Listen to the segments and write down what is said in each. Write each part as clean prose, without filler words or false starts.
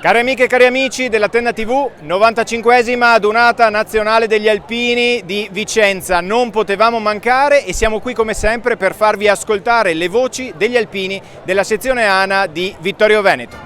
Cari amiche e cari amici della Tenda TV, 95esima adunata nazionale degli alpini di Vicenza. Non potevamo mancare e siamo qui come sempre per farvi ascoltare le voci degli alpini della sezione ANA di Vittorio Veneto.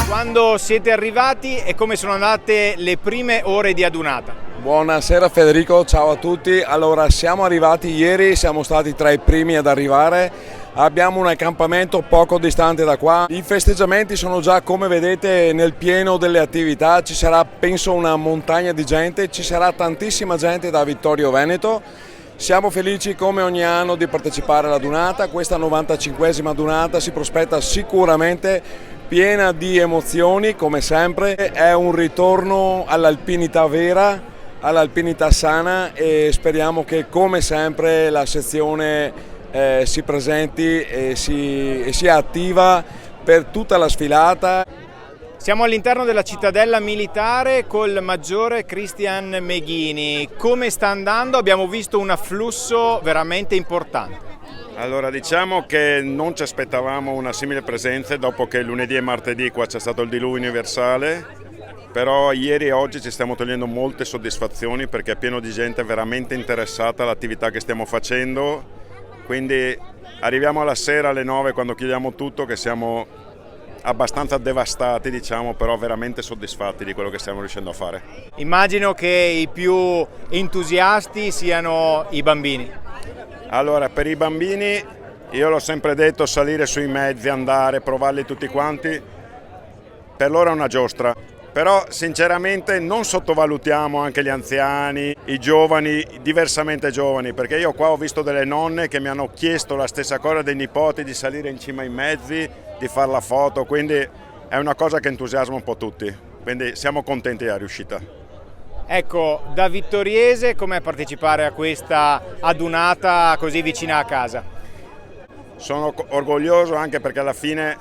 Quando siete arrivati e come sono andate le prime ore di adunata? Buonasera Federico, ciao a tutti. Allora, siamo arrivati ieri, siamo stati tra i primi ad arrivare. Abbiamo un accampamento poco distante da qua. I festeggiamenti sono già, come vedete, nel pieno delle attività. Ci sarà, penso, una montagna di gente, ci sarà tantissima gente da Vittorio Veneto. Siamo felici come ogni anno di partecipare all'adunata. Questa 95esima adunata si prospetta sicuramente piena di emozioni, come sempre. È un ritorno all'alpinità vera, all'alpinità sana, e speriamo che come sempre la sezione si presenti e sia attiva per tutta la sfilata. Siamo all'interno della cittadella militare col maggiore Cristian Meghini. Come sta andando? Abbiamo visto un afflusso veramente importante. Allora, diciamo che non ci aspettavamo una simile presenza dopo che lunedì e martedì qua c'è stato il diluvio universale, però ieri e oggi ci stiamo togliendo molte soddisfazioni perché è pieno di gente veramente interessata all'attività che stiamo facendo, quindi arriviamo alla sera alle 9 quando chiudiamo tutto che siamo abbastanza devastati, diciamo, però veramente soddisfatti di quello che stiamo riuscendo a fare. Immagino che i più entusiasti siano i bambini. Allora, per i bambini, io l'ho sempre detto, salire sui mezzi, andare, provarli tutti quanti, per loro è una giostra. Però sinceramente non sottovalutiamo anche gli anziani, i giovani, diversamente giovani, perché io qua ho visto delle nonne che mi hanno chiesto la stessa cosa dei nipoti, di salire in cima ai mezzi, di fare la foto, quindi è una cosa che entusiasma un po' tutti, quindi siamo contenti della riuscita. Ecco, da vittoriese com'è partecipare a questa adunata così vicina a casa? Sono orgoglioso anche perché alla fine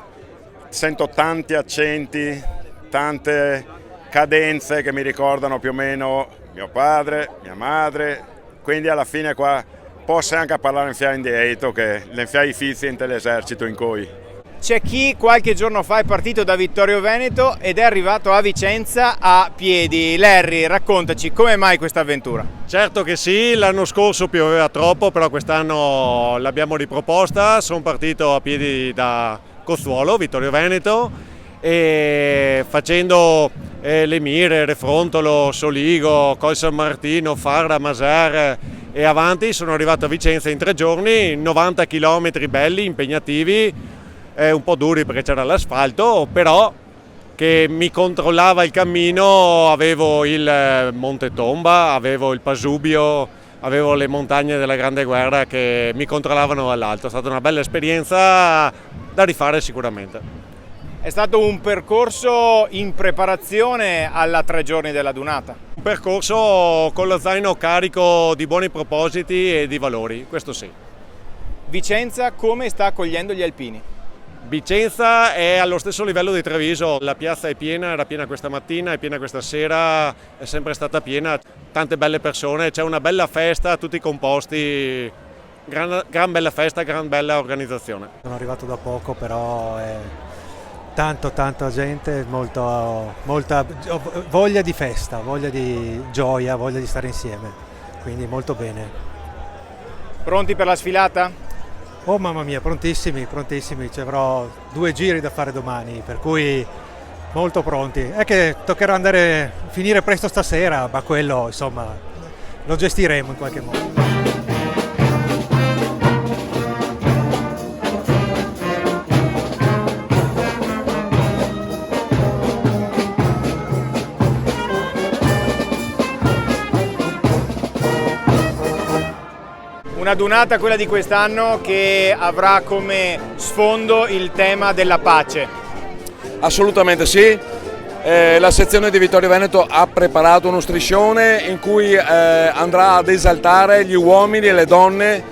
sento tanti accenti, tante cadenze che mi ricordano più o meno mio padre, mia madre, quindi alla fine qua posso anche parlare in fiai indietro che le fiai fizi in l'esercito in cui. C'è chi qualche giorno fa è partito da Vittorio Veneto ed è arrivato a Vicenza a piedi. Larry, raccontaci, come mai questa avventura? Certo che sì, l'anno scorso pioveva troppo, però quest'anno l'abbiamo riproposta. Sono partito a piedi da Cozzuolo, Vittorio Veneto, e facendo le Mire, Refrontolo, Soligo, Col San Martino, Farra, Masar e avanti, sono arrivato a Vicenza in 3 giorni, 90 km belli, impegnativi, un po' duri perché c'era l'asfalto, però che mi controllava il cammino. Avevo il Monte Tomba, avevo il Pasubio, avevo le montagne della Grande Guerra che mi controllavano dall'alto. È stata una bella esperienza da rifare sicuramente. È stato un percorso in preparazione alla 3 giorni della dunata. Un percorso con lo zaino carico di buoni propositi e di valori, questo sì. Vicenza come sta accogliendo gli alpini? Vicenza è allo stesso livello di Treviso, la piazza è piena, era piena questa mattina, è piena questa sera, è sempre stata piena, tante belle persone, c'è una bella festa, tutti composti, gran bella festa, gran bella organizzazione. Sono arrivato da poco, però è tanta gente, molta voglia di festa, voglia di gioia, voglia di stare insieme, quindi molto bene. Pronti per la sfilata? Oh mamma mia, prontissimi, ci avrò 2 giri da fare domani, per cui molto pronti. È che toccherà finire presto stasera, ma quello insomma lo gestiremo in qualche modo. Una dunata, quella di quest'anno, che avrà come sfondo il tema della pace. Assolutamente sì. La sezione di Vittorio Veneto ha preparato uno striscione in cui andrà ad esaltare gli uomini e le donne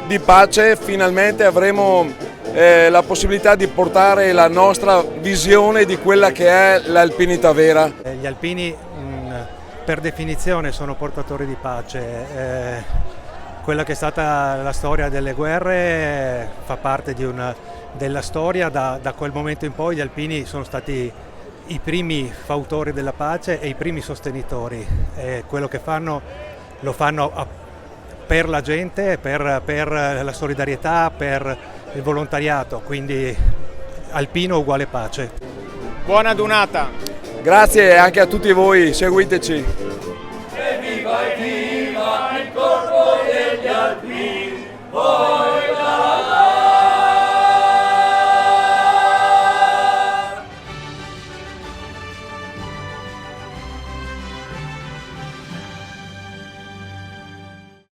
di pace. Finalmente avremo la possibilità di portare la nostra visione di quella che è l'alpinità vera. Gli alpini per definizione sono portatori di pace. Quella che è stata la storia delle guerre fa parte della storia. Da quel momento in poi gli alpini sono stati i primi fautori della pace e i primi sostenitori. Quello che fanno lo fanno per la gente, per la solidarietà, per il volontariato, quindi alpino uguale pace. Buona donata! Grazie anche a tutti voi, seguiteci! Evviva i